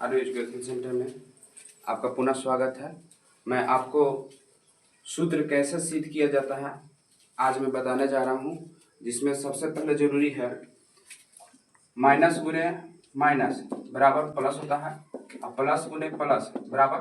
Are education centre में आपका पुनः स्वागत है। मैं आपको सूत्र कैसे सिद्ध किया जाता है आज मैं बताने जा रहा हूँ, जिसमें सबसे पहले जरूरी है माइनस गुने माइनस बराबर प्लस होता है, और प्लस गुने प्लस बराबर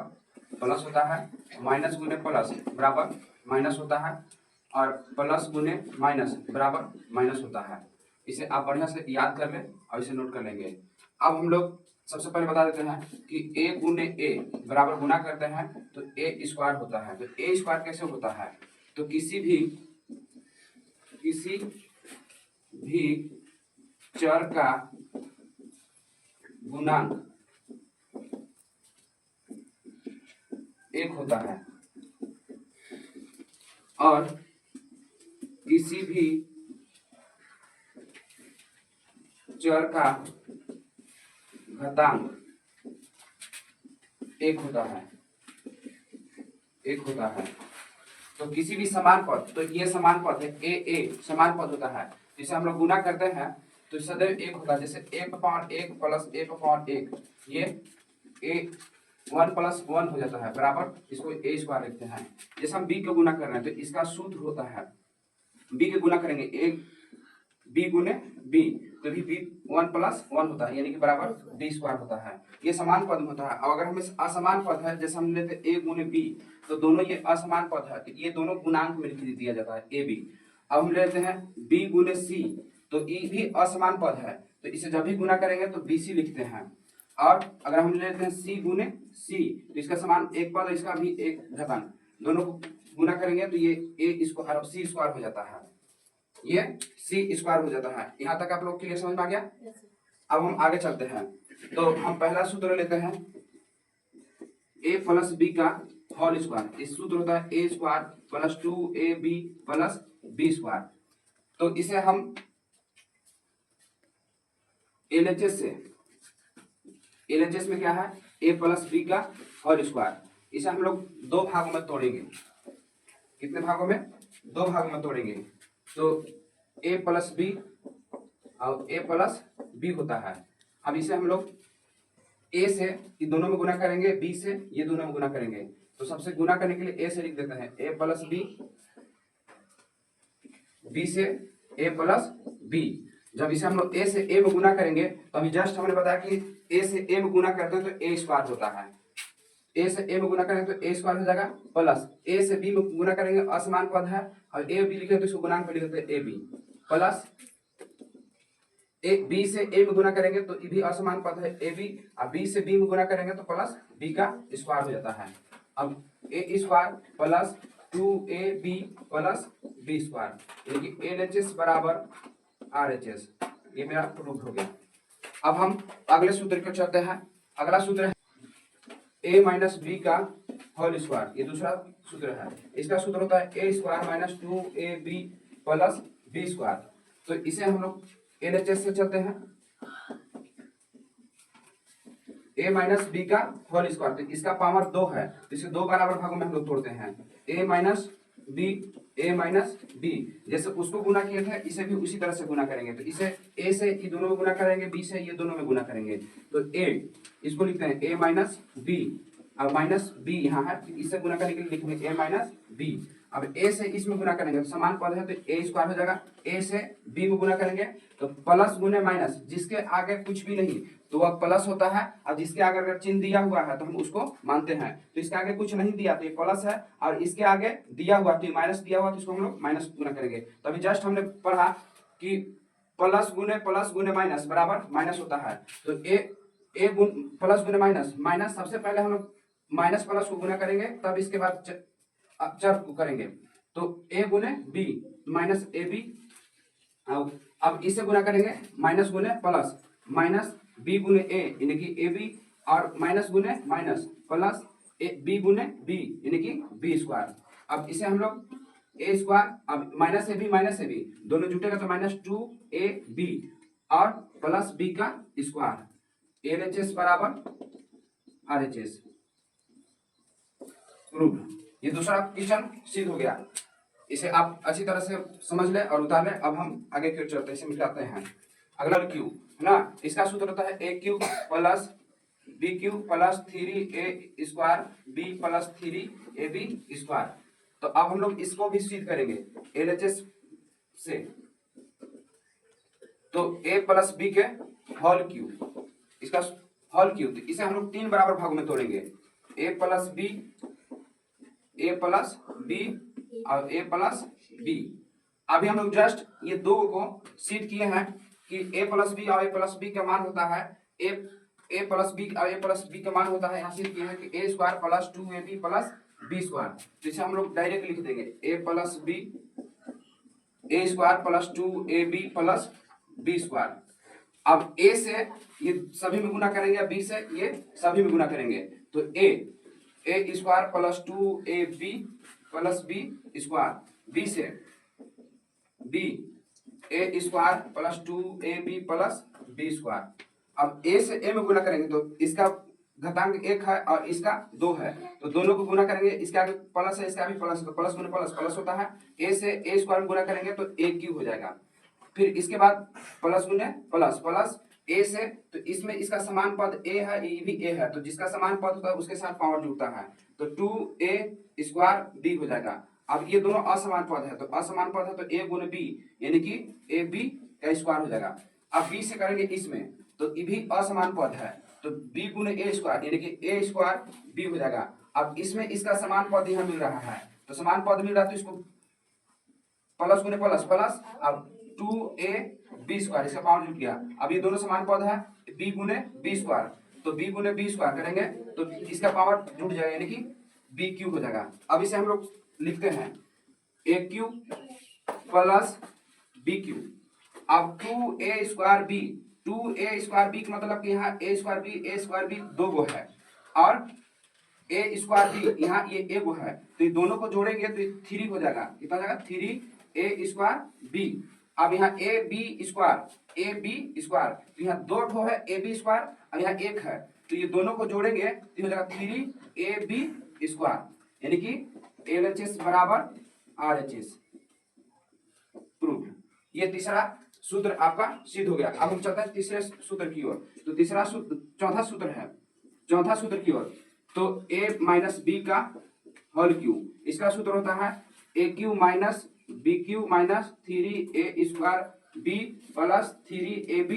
प्लस होता है, माइनस गुने प्लस बराबर माइनस होता है, और प्लस गुने माइनस बराबर माइनस होता है। इसे आप बढ़िया से याद कर लें और इसे नोट कर लेंगे। अब हम लोग सबसे पहले बता देते हैं कि ए गुने ए बराबर गुना करते हैं तो ए स्क्वायर होता है। तो ए स्क्वायर कैसे होता है? तो किसी भी चर का गुणांक एक होता है और किसी भी चर का घातांक एक होता है। तो किसी भी समान पद, तो ये समान पद है ए समान पद होता है, जिसे हम लोग गुना करते हैं तो सदैव एक होता है। जैसे 1/1 प्लस 1/1 ये ए 1 + 1 हो जाता है बराबर, इसको ए स्क्वायर लिखते हैं। जैसे हम बी को गुना कर रहे हैं तो इसका सूत्र होता है, बी के गुना करेंगे ए बी गुने बी, तो भी बी 1 + 1 होता है, यानी कि बराबर बी स्क्वायर होता है। ये समान पद होता है। और अगर हमें असमान पद है, जैसे हम लेते ए गुने बी, तो दोनों ये असमान पद है, तो ये दोनों गुणांक में लिख दिया जाता है ए बी। अब हम लेते हैं बी गुने सी, तो ये भी असमान पद है, तो इसे जब भी गुना करेंगे तो बी सी लिखते हैं। और अगर हम लेते हैं सी गुने सी, तो इसका समान एक पद, इसका भी एक घातांक, दोनों को गुना करेंगे तो ये ए स्क्वायर सी स्क्वायर हो जाता है, ये सी स्क्वायर हो जाता है। यहाँ तक आप लोग क्लियर समझ में आ गया? अब हम आगे चलते हैं। तो हम पहला सूत्र लेते हैं a + b का होल स्क्वायर। इस सूत्र होता है a² + 2ab + b स्क्वायर। तो इसे हम LHS में क्या है, a + b का होल स्क्वायर। इसे हम लोग दो भागों में तोड़ेंगे। कितने भागों में? दो भागों में तोड़ेंगे। तो a + b और a + b होता है। अब इसे हम लोग a से ये दोनों में गुना करेंगे, b से ये दोनों में गुना करेंगे। तो सबसे गुना करने के लिए a से लिख देते हैं a + b, b से a + b। जब इसे हम लोग a से a में गुना करेंगे तो अभी जस्ट हमने बताया कि a से a में गुना करते हैं तो a स्क्वायर होता है। a से a में गुना करेंगे तो a स्क्वायर हो जाएगा, प्लस a से b में गुना करेंगे असमान पद है और a b लिखे तो इसको गुणांक में लिख देते हैं ab, प्लस b से a में गुना करेंगे तो भी असमान पद है ab, और b से b में गुना करेंगे तो प्लस b का स्क्वायर हो जाता है। अब a square plus 2ab + b square, यानी कि LHS बराबर RHS। ये मेरा प्रूफ हो गया। अब हम अगले सूत्र को चलते हैं। अगला सूत्र है a - b का होल स्क्वायर। ये दूसरा सूत्र है। इसका सूत्र होता है a² - 2ab + b स्क्वायर। तो इसे हम लोग LHS से चलते हैं, a - b का होल स्क्वायर। तो इसका पावर 2 है, तो इसे दो बराबर भागों में हम लोग तोड़ते हैं। a - b जैसे उसको गुना किए थे इसे भी उसी तरह से गुना करेंगे। तो इसे a से ये दोनों में गुना करेंगे, b से ये दोनों में गुना करेंगे। तो a इसको लिखते हैं a - b, अब -b यहाँ है, इसे गुना करने के लिए लिखेंगे a - b। अब a से इसमें गुना करेंगे तो समान पद है तो a स्क्वायर हो जाएगा। a से b में गुना करेंगे तो प्लस गुने माइनस, जिसके आगे कुछ भी नहीं तो वह प्लस होता है, और जिसके आगे अगर चिन्ह दिया हुआ है तो हम उसको मानते हैं। तो इसके आगे कुछ नहीं दिया तो ये प्लस है, और इसके आगे दिया हुआ तो माइनस दिया हुआ तो इसको हम लोग माइनस गुना करेंगे। तो अभी जस्ट हमने पढ़ा कि प्लस गुने माइनस बराबर माइनस होता है। तो प्लस गुने माइनस सबसे पहले हम लोग माइनस प्लस को गुना करेंगे, तब इसके बाद चर को करेंगे। तो a गुने b -ab, अब इसे गुना करेंगे माइनस गुने प्लस -b गुने a यानी कि ab, और माइनस गुने माइनस प्लस b गुने b यानी कि b स्क्वायर। अब इसे हम लोग a स्क्वायर, अब -ab दोनों जुटेगा तो -2ab और प्लस b का स्क्वायर, LHS बराबर RHS। प्रूफ। ये दूसरा क्वेश्चन सिद्ध हो गया। इसे आप अच्छी तरह से समझ ले और उतार ले। अब हम आगे क्यों चलते हैं, इसे मिटाते हैं। अगला क्यू है ना, इसका सूत्र होता है a³ + b cube plus 3a² b plus 3ab square. तो अब हम लोग इसको भी सिद्ध करेंगे LHS से। तो a प्लस बी के होल क्यूब, इसका होल क्यूब, तो इसे हम लोग 3 बराबर भागों में तोड़ेंगे, a प्लस बी और a प्लस बी। अभी हम लोग जस्ट ये दो को सिद्ध किए हैं कि a प्लस बी और a प्लस बी का मान होता है a प्लस बी और a प्लस बी का मान होता है, यहाँ सिद्ध किए हैं कि a square plus 2ab plus b square. तो इसे हम लोग डायरेक्ट लिख देंगे a plus b a square plus 2ab plus b square. अब a से ये सभी में गुना करेंगे, b से ये सभी में गुना करेंगे, तो a square plus 2ab plus b square, b से b a square plus 2ab plus b square. अब a से a में गुना करेंगे तो इसका घातांक 1 है और इसका 2 है, तो दोनों को गुना करेंगे, इसका भी प्लस है इसका भी प्लस, तो प्लस गुने प्लस प्लस होता है। a से a स्क्वायर में गुना करेंगे तो a क्यूब हो जाएगा। फिर इसके बाद प्लस गुने प्लस प्लस a से, तो इसमें इसका समान पद a है, ये भी a है, तो जिसका समान पद होता है उसके साथ पावर जुड़ता है, तो 2a स्क्वायर b हो जाएगा। अब ये दोनों असमान पद है, तो असमान पद है तो a गुने b यानी कि ab का स्क्वायर हो जाएगा। अब b से करेंगे इसमें, तो ये भी असमान पद है, तो b गुने a स्क्वायर यानी कि a स्क्वायर b हो जाएगा। अब इसमें इसका समान पद यहाँ मिल रहा है, तो समान पद मिल रहा है तो इसको प्लस गुने प्लस प्लस, अब 2ab स्क्वायर, इसका पावर जुट गया। अब ये दोनों समान पद है, b गुने b स्क्वायर, तो b गुने b स्क्वायर करेंगे तो इसका पावर जुट जाएगा यानी कि b क्यूब हो जाएगा। अब इसे हम लोग लिखते हैं a cube plus b cube. अब 2a square b, 2a square b का मतलब कि यहाँ a स्क्वायर b दो गो है और a स्क्वायर b यहाँ ये एक गो है, तो ये दोनों को जोड़ेंगे तो 3 हो जाएगा, कितना हो जाएगा 3a स्क्वायर b। अब यहाँ ab स्क्वायर, तो यहाँ दो ठो है ab स्क्वायर और यहाँ एक है, तो ये दोनों को जोड़ेंगे तो हो जाएगा 3ab स्क्वायर यानी कि LHS बराबर RHS प्रूफ। ये तीसरा सूत्र आपका सिद्ध हो गया। अब हम चलते हैं तीसरे सूत्र की ओर। तो तीसरा सूत्र, चौथा सूत्र की ओर, तो a माइनस बी का होल क्यूब, इसका सूत्र होता है a cube minus b cube minus 3a square b plus 3ab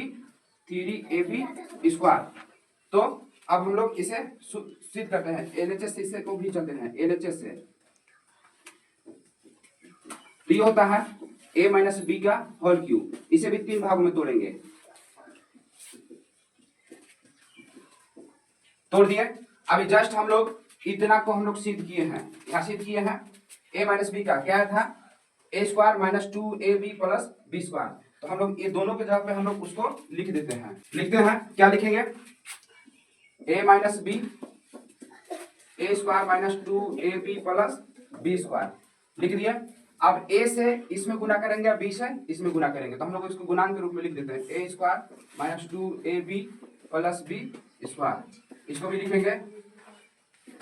square. तो अब हम लोग इसे सिद्ध करते हैं LHS से, को भी चलते हैं LHS से। तो ये होता है a माइनस बी का होल क्यूब, इसे भी 3 भागों में तोड़ेंगे, तोड़ दिए। अभी जस्ट हम लोग इतना को हम लोग सिद्ध किए हैं, यहाँ सिद्ध किए हैं a माइनस बी का क्या था a square minus 2ab plus b square. तो हम लोग ये दोनों के जगह पे हम लोग उसको लिख देते हैं, क्या लिखेंगे a minus b a square minus 2ab plus b square लिख दिया। अब a से इसमें गुना करेंगे, b से इसमें गुना करेंगे, तो हम लोग इसको गुणांक के रूप में लिख देते हैं a square minus 2ab plus b square. इसको भी लिखेंगे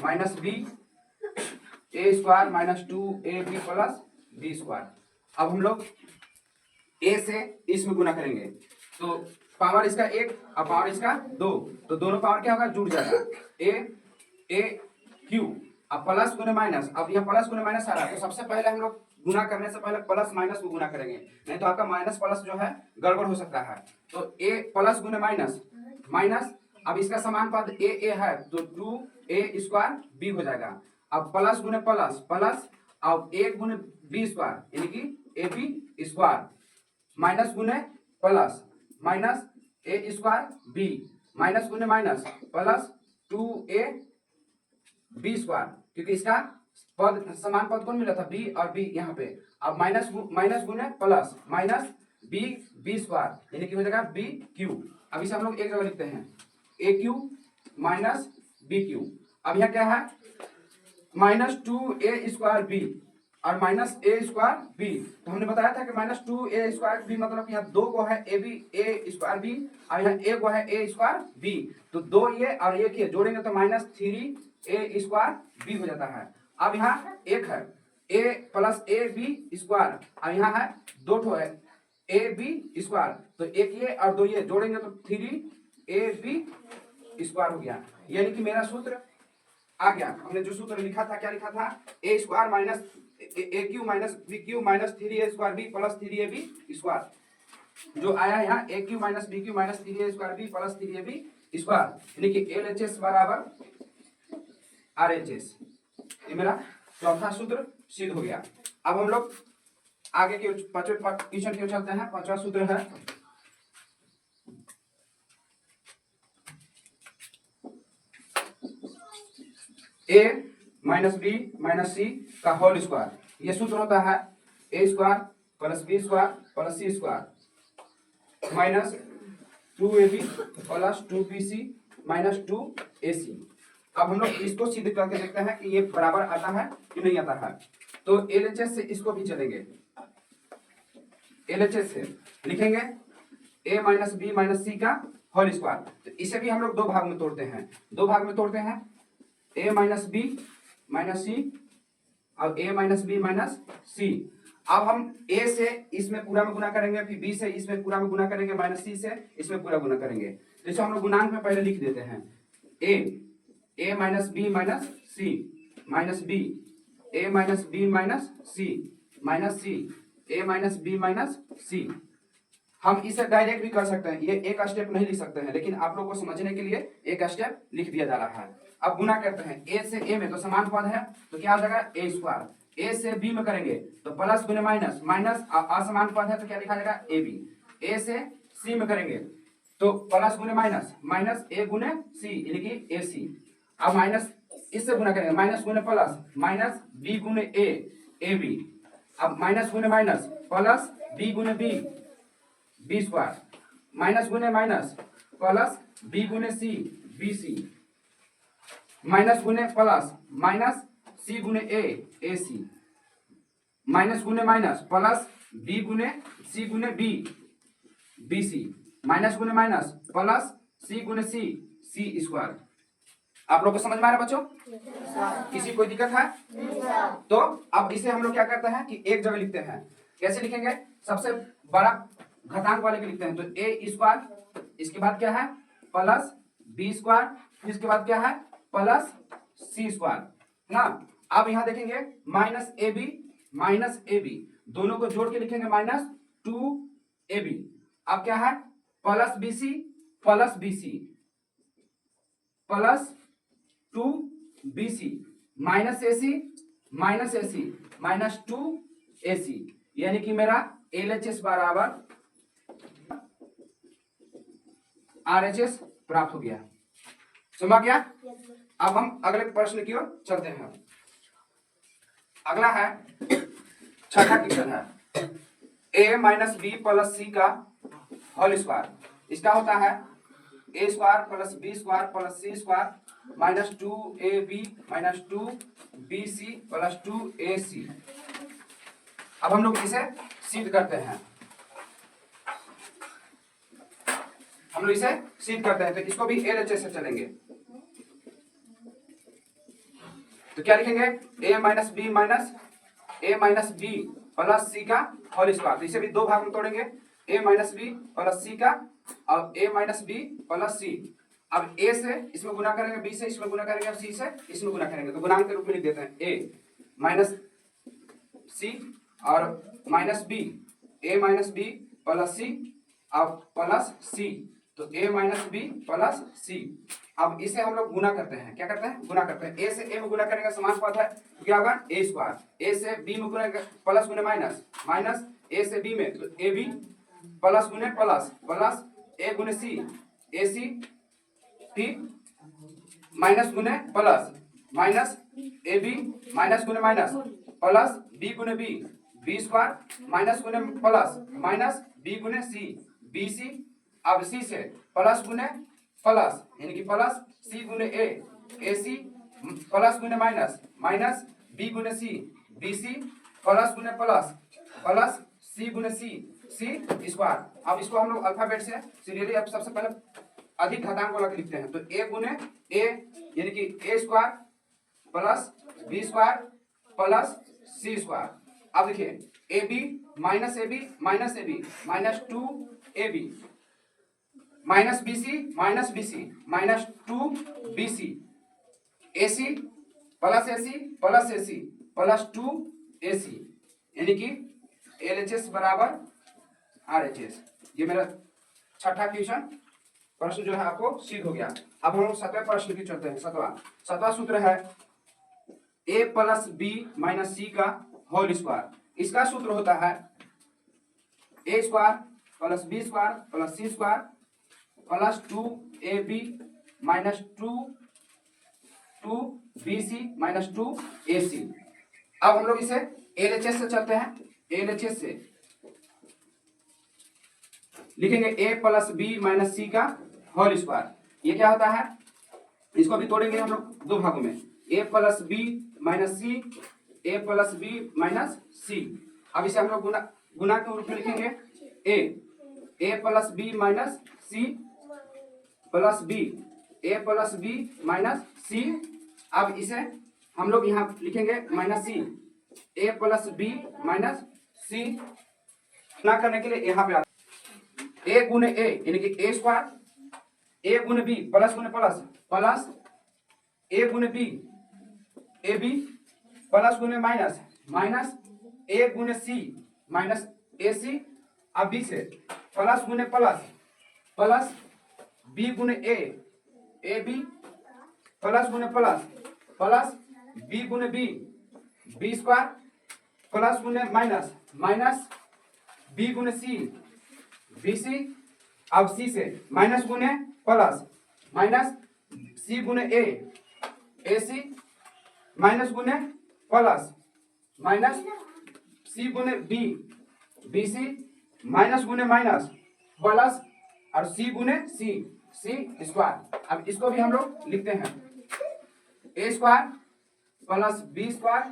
minus b a square minus 2ab plus b square. अब हम लोग a से इसमें गुना करेंगे, तो पावर इसका 1 और पावर इसका 2, तो दोनों पावर क्या होगा जुड़ जाएगा a क्यूब। अब प्लस गुने माइनस, अब यहाँ प्लस गुने माइनस आ रहा है, तो सबसे पहले हम लोग गुना करने से पहले प्लस माइनस को गुना करेंगे, नहीं तो आपका माइनस प्लस जो है गड़बड़ हो सकता है। तो a प्लस गुने माइनस माइनस, अब इसका समान पद a है तो 2a स्क्वायर b हो जाएगा। अब प्लस गुने प्लस प्लस, अब a गुने b स्क्वायर यानी कि ab स्क्वायर, माइनस गुने plus minus a square b, minus गुने minus plus 2a b square, क्योंकि इसका पद समान पद कौन मिला था b और b यहाँ पे। अब माइनस गुने प्लस माइनस b स्क्वायर यानी कि हो जाएगा b क्यूब। अब इसे हम लोग एक जगह लिखते हैं a cube minus b cube. अब यहाँ क्या है माइनस 2a स्क्वायर b और माइनस a स्क्वायर b, तो हमने बताया था कि माइनस 2a स्क्वायर b मतलब यहाँ दो को है a स्क्वायर b और यहाँ एक को है a स्क्वायर b, तो दो ये और एक ये जोड़ेंगे तो माइनस 3a स्क्वायर b हो जाता है। अब यहाँ एक है a plus a b square और यहाँ है दो ठो है a b स्क्वायर, तो एक ये और दो ये जोड़ेंगे तो 3ab स्क्वायर हो गया। यानी कि मेरा सूत्र आ गया। हमने जो सूत्र लिखा था, क्या लिखा था, a square minus a cube minus b cube minus 3a square b plus 3ab square, जो आया यहाँ a cube minus b cube minus 3a square b plus 3ab square, यानी कि LHS बराबर RHS। ये मेरा चौथा सूत्र सिद्ध हो गया। अब हम लोग आगे के पांचवें क्वेश्चन की ओर चलते हैं। पांचवा सूत्र है a minus b minus c का होल स्क्वायर। ये सूत्र होता है a square plus b square plus c square minus 2ab plus 2bc minus 2ac। अब हम लोग इसको सिद्ध करके देखते हैं कि ये बराबर आता है कि नहीं आता है। तो LHS से इसको भी चलेंगे। LHS से लिखेंगे a minus b minus c का होल स्क्वायर। तो इसे भी हम लोग दो भाग में तोड़ते हैं। दो भाग में तोड़ते हैं, a minus b minus c और a minus b minus c. अब हम a से इसमें पूरा में गुना करेंगे, फिर b से इसमें पूरा में गुना करेंगे, माइनस सी से इसमें पूरा गुना करेंगे। तो इसे हम लोग गुणांक में पहले लिख देते हैं, a minus b minus c minus b, a minus b minus c minus c, a minus b minus c. हम इसे डायरेक्ट भी कर सकते हैं, ये एक स्टेप नहीं लिख सकते हैं, लेकिन आप लोगों को समझने के लिए एक स्टेप लिख दिया जा रहा है। अब गुना करते हैं, a से a में तो समान पद है, तो क्या हो जाएगा a स्क्वायर। a से b में करेंगे तो प्लस गुने माइनस, माइनस असमान पद है तो क्या लिखा जाएगा ab। a से c में करेंगे तो प्लस गुने माइनस, माइनस a गुने c यानी कि ac। अब माइनस इससे गुना करेंगे, माइनस गुने प्लस, माइनस b गुने a ab। अब माइनस गुने माइनस प्लस b गुने b b स्क्वायर, माइनस गुने माइनस प्लस b गुने c bc, माइनस गुने प्लस माइनस c गुने a ac, माइनस गुने माइनस प्लस b गुने c गुने b bc, माइनस गुने माइनस प्लस c गुने c c स्क्वायर। आप लोग को समझ में आ रहा है बच्चों? किसी कोई दिक्कत है? तो अब इसे हम लोग क्या करते हैं कि एक जगह लिखते हैं। कैसे लिखेंगे? सबसे बड़ा घातांक वाले के लिखते हैं, तो a स्क्वायर, इसके बाद क्या है प्लस b स्क्वायर, फिर इसके बाद क्या है प्लस c स्क्वायर, है ना। अब यहां देखेंगे माइनस ए बी दोनों को जोड़ के लिखेंगे माइनस 2ab। अब क्या है plus bc plus bc plus 2bc minus ac minus 2ac, यानी कि मेरा LHS बराबर RHS प्राप्त हो गया। समझ गया? अब हम अगले प्रश्न की ओर चलते हैं। अगला है छठा क्वेश्चन है a minus b plus c का होल स्क्वायर। इसका होता है a square plus b square plus c square minus 2ab minus 2bc plus 2ac। अब हम लोग इसे सिद्ध करते हैं। हम लोग इसे सिद्ध करते हैं, तो इसको भी LHS से चलेंगे। तो क्या लिखेंगे a minus b plus c का होल स्क्वायर। तो इसे भी दो भाग में तोड़ेंगे, a minus b plus c का और a minus b plus c. अब a से इसमें गुना करेंगे, b से इसमें गुना करेंगे, c से इसमें गुना करेंगे, तो गुणांक के रूप में लिख देते हैं a माइनस सी और minus b, a minus b plus c और प्लस सी, तो a minus b plus c. अब इसे हम लोग गुना करते हैं। क्या करते हैं? गुना करते हैं। a से a में गुना करेंगे, समान पद है तो क्या होगा a स्क्वायर। a से b में गुना प्लस गुने माइनस, माइनस a से b में तो ab प्लस गुने प्लस, प्लस a गुने c ac, फिर माइनस गुने प्लस, माइनस ab माइनस गुने माइनस प्लस b गुने b स्क्वायर, माइनस गुने प्लस माइनस b गुने c bc। अब c से प्लस गुने प्लस यानी कि प्लस c गुने a ac प्लस गुने माइनस, माइनस b गुने c bc प्लस गुने प्लस, प्लस c गुने c c स्क्वायर। अब इसको हम लोग अल्फाबेट से सीरियली अब सबसे पहले अधिक घातांक वाला लिखते हैं, तो a गुने a यानी कि a square plus b square plus c square. अब देखिए ab minus ab minus 2ab minus b c minus 2bc AC plus AC plus 2AC यानी कि LHS बराबर RHS। ये मेरा छठा क्वेश्चन प्रश्न जो है आपको सिद्ध हो गया। अब हम लोग 7वें प्रश्न की चलते हैं। सतवा सूत्र है A plus b minus c का होल स्क्वायर। इसका सूत्र होता है A square plus b square plus c square plus 2AB minus 2BC minus 2AC। अब हम लोग इसे LHS से चलते हैं। LHS से लिखेंगे A plus b minus c का होल स्क्वायर। ये क्या होता है, इसको भी तोड़ेंगे हम लोग दो भागों में, A plus b minus c, A plus b minus c. अब इसे हम लोग गुना के रूप में लिखेंगे A plus b minus c plus b, A plus b minus c. अब इसे हम लोग यहाँ लिखेंगे minus c, A plus b minus c. गुना करने के लिए यहाँ पे A गुने A यानी कि A स्क्वायर, A गुने B प्लस गुने प्लस प्लस A गुने B AB प्लस गुने माइनस माइनस A गुने C माइनस AC। अब B से प्लस गुने प्लस प्लस B गुने A AB प्लस गुने प्लस प्लस B गुने B B स्क्वायर प्लस गुने माइनस माइनस B गुने C BC। अब C से माइनस गुने प्लस माइनस C गुने A AC माइनस गुने प्लस माइनस C गुने B BC माइनस गुने माइनस प्लस और C गुने C स्क्वायर। अब इसको भी हम लोग लिखते हैं A square plus B square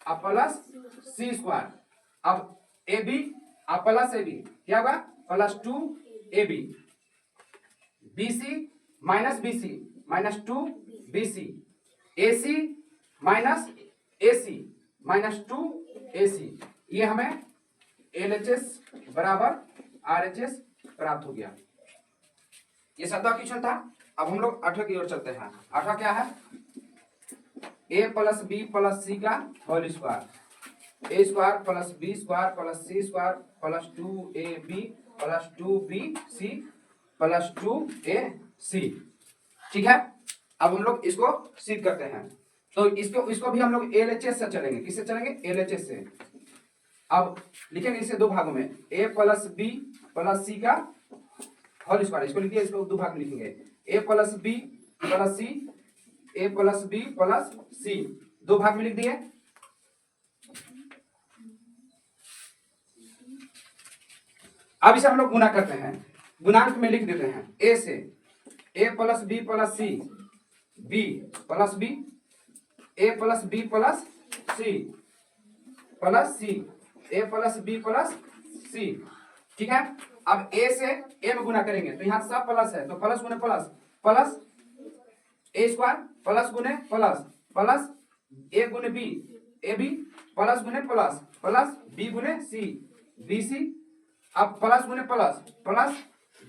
और प्लस C स्क्वायर। अब AB और प्लस AB क्या होगा, plus 2AB BC minus BC minus 2BC AC minus AC minus 2AC। ये हमें LHS बराबर RHS प्राप्त हो गया। ये 7वां क्वेश्चन था। अब हम लोग 8वें की ओर चलते हैं। 8वां क्या है, A plus b plus c का whole square. A square plus b square plus c square plus 2AB plus 2BC plus 2AC। ठीक है, अब हम लोग इसको सिद्ध करते हैं। तो इसको भी हम लोग LHS से चलेंगे। किससे चलेंगे, LHS से। अब लिखेंगे इसे दो भागों में, A plus b plus c का होल स्क्वायर। इसको लिखिए, इसको दो भाग में लिखेंगे, A plus b plus c, A plus b plus c. दो भाग में लिख दिए। अब इसे हम लोग गुना करते हैं, गुणांक में लिख देते हैं। A से A plus b plus c, B plus b, A plus b plus c plus c, A plus b plus c. ठीक है, अब A से A में गुना करेंगे तो यहाँ सब प्लस है, तो प्लस गुने plus plus A square plus गुने प्लस प्लस A गुने B AB प्लस गुने प्लस प्लस B गुने C BC। अब प्लस गुने प्लस प्लस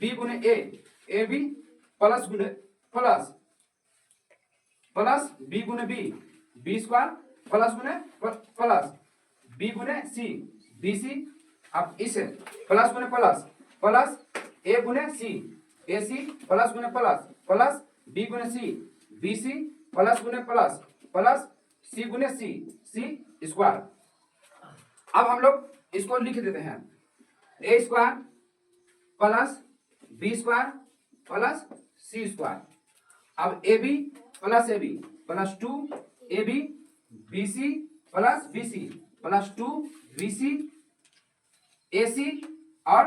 B गुने A AB प्लस गुने प्लस प्लस B गुने B B स्क्वायर प्लस गुने प्लस B गुने C BC। अब इसे प्लस गुने प्लस प्लस A गुने C AC प्लस गुने प्लस प्लस B गुने C BC प्लस गुने प्लस प्लस C गुने C स्क्वायर। अब हम लोग इसको लिख देते हैं, A square plus B square plus C square. अब AB plus AB plus 2AB BC plus BC plus 2BC AC। और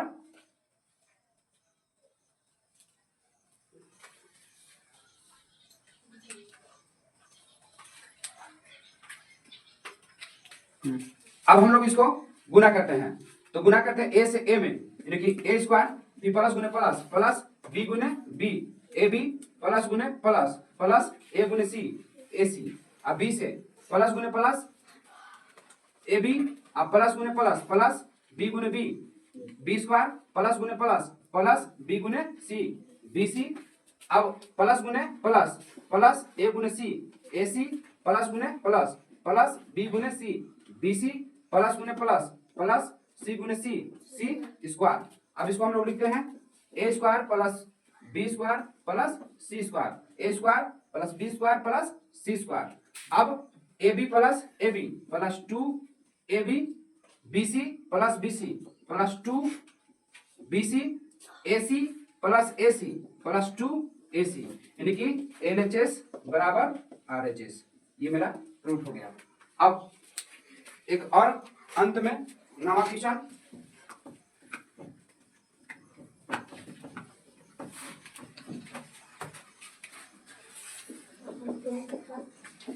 अब हम लोग इसको गुना करते हैं। तो गुना करते हैं A से A में, यानी कि A स्क्वायर फिर प्लस गुने प्लस प्लस B गुने B AB प्लस गुने प्लस प्लस A गुने C AC। अब B से प्लस गुने प्लस AB अब प्लस गुने प्लस प्लस B गुने B B स्क्वायर प्लस गुने प्लस प्लस B गुने C बी सी, अब प्लस गुने प्लस, प्लस ए गुने सी, ए सी प्लस गुने प्लस, प्लस बी गुने सी, बी सी प्लस गुने प्लस, प्लस सी गुने सी, सी स्क्वायर। अब इसको हम लोग लिखते हैं a square plus b square plus c square, a square plus b square plus c square. अब a b plus 2 a b, b c plus 2 b c, a c plus 2 a c, यानी कि L H S बराबर R H S. ये मेरा proof हो गया। अब एक और अंत में नवा क्वेश्चन,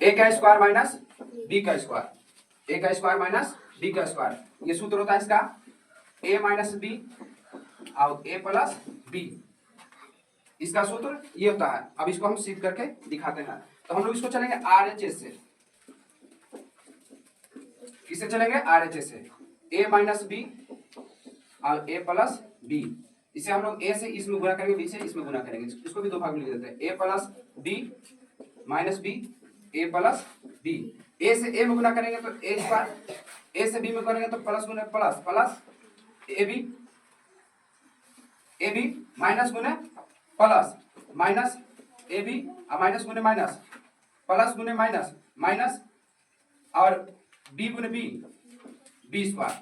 ए का स्क्वायर माइनस बी का स्क्वायर, ए का स्क्वायर माइनस बी का स्क्वायर, ये सूत्र होता है इसका ए माइनस बी और ए प्लस बी, इसका सूत्र ये होता है। अब इसको हम सिद्ध करके दिखाते हैं। तो हम लोग इसको चलेंगे आर एच एस से, किससे चलेंगे? आर एच एस से, ए माइनस बी और ए प्लस बी, इसे हम लोग ए से इसमें गुणा करेंगे, बी से इसमें गुणा करेंगे, इसको भी दो भाग में लिख देते हैं, ए प्लस बी माइनस बी, ए प्लस बी। ए से ए में गुणा करेंगे तो ए स्क्वायर, ए से बी में करेंगे तो प्लस गुने plus, plus a b minus गुने प्लस, माइनस ए बी और माइनस गुने माइनस, प्लस गुने माइनस, माइनस और बी गुने बी, बी स्क्वायर।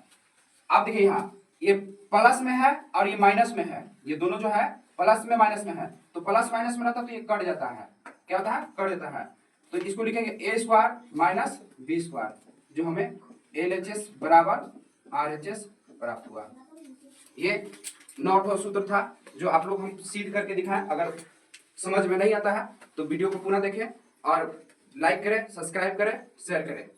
अब देखिए यहाँ ये प्लस में है और ये माइनस में है, ये दोनों जो है प्लस में माइनस में है, तो प्लस माइनस में रहता तो ये कट जाता है, क्या होता है? कट जाता है। तो इसको लिखेंगे ए स्क्वायर माइनस बी स्क्वायर, जो हमें एल एच एस बराबर आर एच एस प्राप्त हुआ। ये 9वां सूत्र था जो आप लोग हम सिद्ध करके दिखाएं। अगर समझ में नहीं आता है तो वीडियो को पुनः देखें और लाइक करें, सब्सक्राइब करें, शेयर करें।